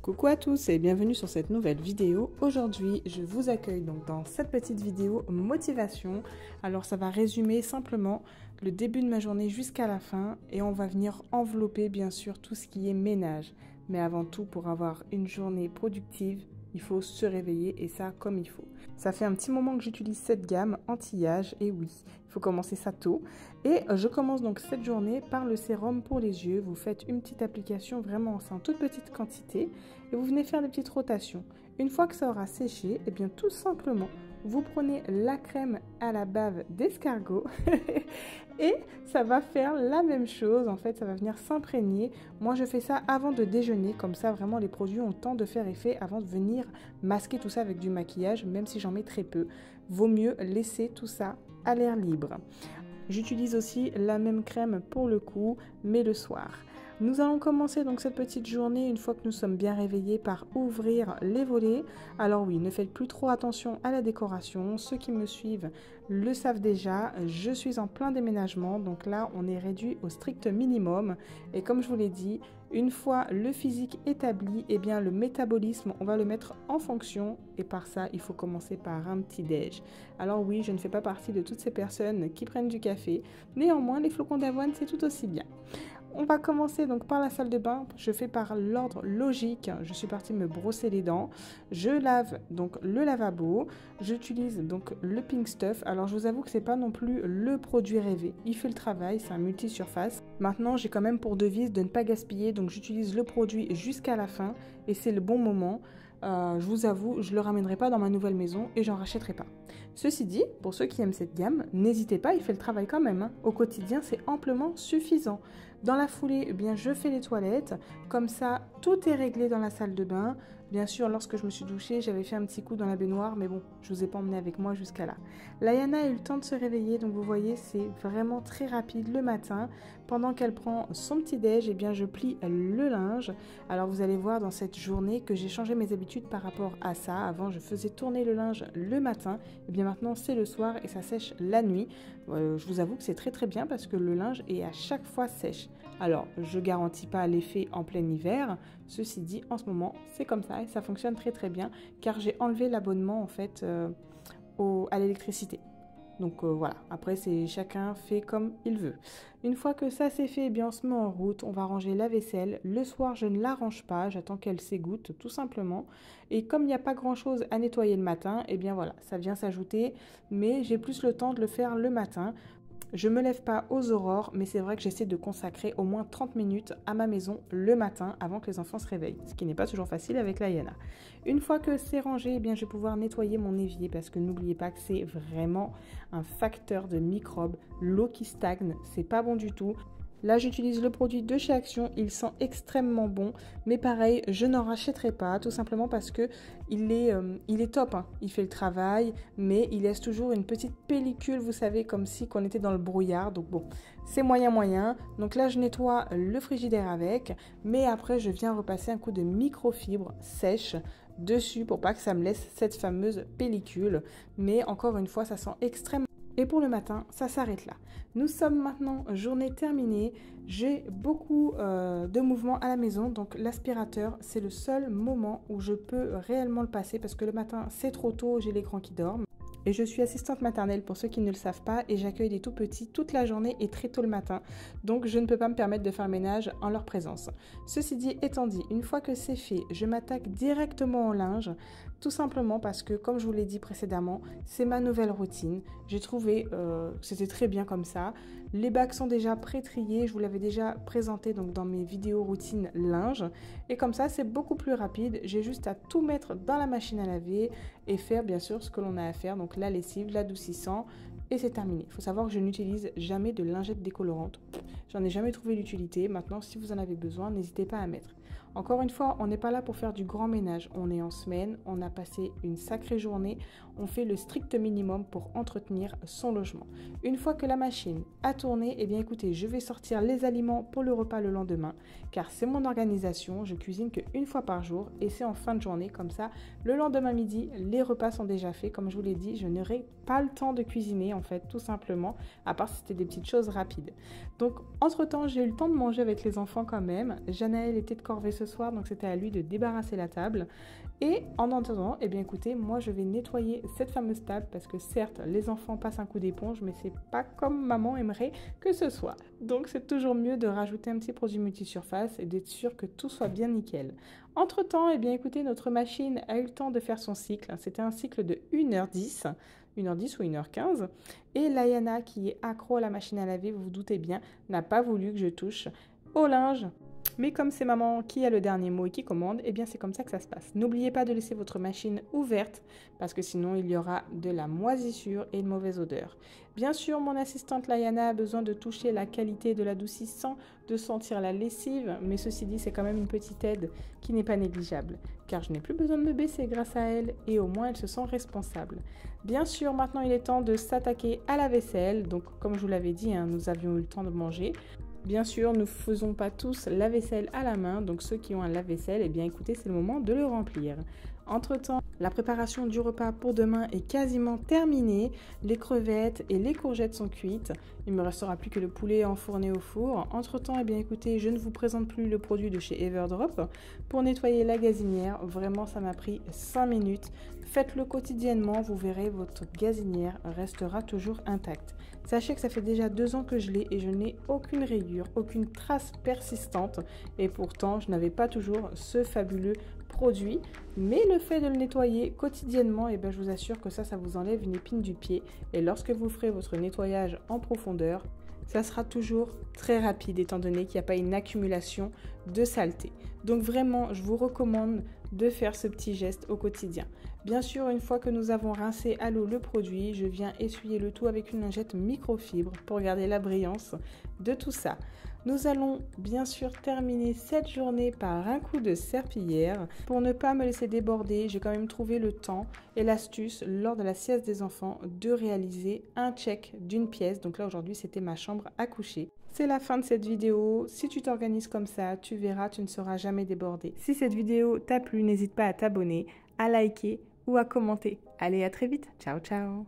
Coucou à tous et bienvenue sur cette nouvelle vidéo. Aujourd'hui, je vous accueille donc dans cette petite vidéo motivation. Alors ça va résumer simplement le début de ma journée jusqu'à la fin et on va venir envelopper bien sûr tout ce qui est ménage. Mais avant tout, pour avoir une journée productive, il faut se réveiller et ça comme il faut. Ça fait un petit moment que j'utilise cette gamme anti-âge et oui, il faut commencer ça tôt. Et je commence donc cette journée par le sérum pour les yeux. Vous faites une petite application vraiment en toute petite quantité et vous venez faire des petites rotations. Une fois que ça aura séché, et bien tout simplement, vous prenez la crème à la bave d'escargot et ça va faire la même chose. En fait, ça va venir s'imprégner. Moi, je fais ça avant de déjeuner. Comme ça, vraiment, les produits ont le temps de faire effet avant de venir masquer tout ça avec du maquillage, même si j'en mets très peu. Vaut mieux laisser tout ça à l'air libre. J'utilise aussi la même crème pour le cou, mais le soir. Nous allons commencer donc cette petite journée une fois que nous sommes bien réveillés par ouvrir les volets. Alors oui, ne faites plus trop attention à la décoration. Ceux qui me suivent le savent déjà, je suis en plein déménagement. Donc là, on est réduit au strict minimum. Et comme je vous l'ai dit, une fois le physique établi, eh bien le métabolisme, on va le mettre en fonction. Et par ça, il faut commencer par un petit déj. Alors oui, je ne fais pas partie de toutes ces personnes qui prennent du café. Néanmoins, les flocons d'avoine, c'est tout aussi bien. On va commencer donc par la salle de bain. Je fais par l'ordre logique. Je suis partie me brosser les dents. Je lave donc le lavabo. J'utilise donc le Pink Stuff. Alors je vous avoue que c'est pas non plus le produit rêvé. Il fait le travail, c'est un multi-surface. Maintenant, j'ai quand même pour devise de ne pas gaspiller. Donc j'utilise le produit jusqu'à la fin et c'est le bon moment. Je vous avoue, je ne le ramènerai pas dans ma nouvelle maison et j'en rachèterai pas. Ceci dit, pour ceux qui aiment cette gamme, n'hésitez pas, il fait le travail quand même. Au quotidien, c'est amplement suffisant. Dans la foulée, eh bien, je fais les toilettes. Comme ça, tout est réglé dans la salle de bain. Bien sûr, lorsque je me suis douchée, j'avais fait un petit coup dans la baignoire, mais bon, je ne vous ai pas emmené avec moi jusqu'à là. Layana a eu le temps de se réveiller, donc vous voyez, c'est vraiment très rapide le matin. Pendant qu'elle prend son petit déj, eh bien, je plie le linge. Alors, vous allez voir dans cette journée que j'ai changé mes habitudes par rapport à ça. Avant, je faisais tourner le linge le matin. Eh bien, maintenant, c'est le soir et ça sèche la nuit. Je vous avoue que c'est très très bien parce que le linge est à chaque fois sèche. Alors, je ne garantis pas l'effet en plein hiver. Ceci dit, en ce moment, c'est comme ça et ça fonctionne très très bien car j'ai enlevé l'abonnement en fait à l'électricité. Donc voilà, après chacun fait comme il veut. Une fois que ça c'est fait, eh bien on se met en route, on va ranger la vaisselle. Le soir, je ne la range pas, j'attends qu'elle s'égoutte tout simplement. Et comme il n'y a pas grand chose à nettoyer le matin, eh bien voilà, ça vient s'ajouter. Mais j'ai plus le temps de le faire le matin. Je ne me lève pas aux aurores, mais c'est vrai que j'essaie de consacrer au moins 30 minutes à ma maison le matin avant que les enfants se réveillent, ce qui n'est pas toujours facile avec Layana. Une fois que c'est rangé, eh bien, je vais pouvoir nettoyer mon évier parce que n'oubliez pas que c'est vraiment un facteur de microbes. L'eau qui stagne, c'est pas bon du tout. Là, j'utilise le produit de chez Action, il sent extrêmement bon, mais pareil, je n'en rachèterai pas, tout simplement parce que il est top, hein. Il fait le travail, mais il laisse toujours une petite pellicule, vous savez, comme si on était dans le brouillard, donc bon, c'est moyen. Donc là, je nettoie le frigidaire avec, mais après, je viens repasser un coup de microfibre sèche dessus pour pas que ça me laisse cette fameuse pellicule, mais encore une fois, ça sent extrêmement. Et pour le matin, ça s'arrête là. Nous sommes maintenant journée terminée. J'ai beaucoup de mouvements à la maison, donc l'aspirateur, c'est le seul moment où je peux réellement le passer parce que le matin, c'est trop tôt, j'ai l'écran qui dorment. Et je suis assistante maternelle pour ceux qui ne le savent pas et j'accueille des tout petits toute la journée et très tôt le matin. Donc je ne peux pas me permettre de faire le ménage en leur présence. Ceci dit, étant dit, une fois que c'est fait, je m'attaque directement au linge. Tout simplement parce que, comme je vous l'ai dit précédemment, c'est ma nouvelle routine. J'ai trouvé que c'était très bien comme ça. Les bacs sont déjà pré-triés, je vous l'avais déjà présenté donc dans mes vidéos routine linge. Et comme ça, c'est beaucoup plus rapide. J'ai juste à tout mettre dans la machine à laver et faire bien sûr ce que l'on a à faire. Donc la lessive, l'adoucissant et c'est terminé. Il faut savoir que je n'utilise jamais de lingette décolorante. J'en ai jamais trouvé l'utilité. Maintenant, si vous en avez besoin, n'hésitez pas à mettre. Encore une fois, on n'est pas là pour faire du grand ménage. On est en semaine, on a passé une sacrée journée, on fait le strict minimum pour entretenir son logement. Une fois que la machine a tourné, eh bien écoutez, je vais sortir les aliments pour le repas le lendemain, car c'est mon organisation, je cuisine qu'une fois par jour et c'est en fin de journée, comme ça, le lendemain midi, les repas sont déjà faits. Comme je vous l'ai dit, je n'aurai pas le temps de cuisiner en fait, tout simplement, à part si c'était des petites choses rapides. Donc, entre-temps, j'ai eu le temps de manger avec les enfants quand même. Janaël était de corvée ce ce soir, donc c'était à lui de débarrasser la table. Et en attendant, eh bien écoutez, moi je vais nettoyer cette fameuse table parce que certes, les enfants passent un coup d'éponge, mais c'est pas comme maman aimerait que ce soit. Donc c'est toujours mieux de rajouter un petit produit multisurface et d'être sûr que tout soit bien nickel. Entre-temps, eh bien écoutez, notre machine a eu le temps de faire son cycle. C'était un cycle de 1h10. 1h10 ou 1h15. Et Layana, qui est accro à la machine à laver, vous vous doutez bien, n'a pas voulu que je touche au linge. Mais comme c'est maman qui a le dernier mot et qui commande, eh bien c'est comme ça que ça se passe. N'oubliez pas de laisser votre machine ouverte parce que sinon il y aura de la moisissure et une mauvaise odeur. Bien sûr, mon assistante Layana a besoin de toucher la qualité de l'adoucissant, de sentir la lessive, mais ceci dit, c'est quand même une petite aide qui n'est pas négligeable, car je n'ai plus besoin de me baisser grâce à elle et au moins elle se sent responsable. Bien sûr, maintenant il est temps de s'attaquer à la vaisselle, donc comme je vous l'avais dit, nous avions eu le temps de manger. Bien sûr, nous ne faisons pas tous la vaisselle à la main, donc ceux qui ont un lave-vaisselle, eh bien écoutez, c'est le moment de le remplir. Entre-temps, la préparation du repas pour demain est quasiment terminée. Les crevettes et les courgettes sont cuites. Il ne me restera plus que le poulet enfourné au four. Entre-temps, eh bien écoutez, je ne vous présente plus le produit de chez Everdrop. Pour nettoyer la gazinière, vraiment ça m'a pris 5 minutes. Faites-le quotidiennement, vous verrez, votre gazinière restera toujours intacte. Sachez que ça fait déjà 2 ans que je l'ai et je n'ai aucune rayure, aucune trace persistante. Et pourtant, je n'avais pas toujours ce fabuleux produit. Mais le fait de le nettoyer quotidiennement, eh bien, je vous assure que ça vous enlève une épine du pied. Et lorsque vous ferez votre nettoyage en profondeur, ça sera toujours très rapide étant donné qu'il n'y a pas une accumulation de saleté. Donc vraiment, je vous recommande de faire ce petit geste au quotidien. Bien sûr, une fois que nous avons rincé à l'eau le produit, je viens essuyer le tout avec une lingette microfibre pour garder la brillance de tout ça. Nous allons bien sûr terminer cette journée par un coup de serpillière. Pour ne pas me laisser déborder, j'ai quand même trouvé le temps et l'astuce lors de la sieste des enfants de réaliser un check d'une pièce. Donc là aujourd'hui c'était ma chambre à coucher. C'est la fin de cette vidéo. Si tu t'organises comme ça, tu verras, tu ne seras jamais débordé. Si cette vidéo t'a plu, n'hésite pas à t'abonner, à liker ou à commenter. Allez, à très vite. Ciao, ciao.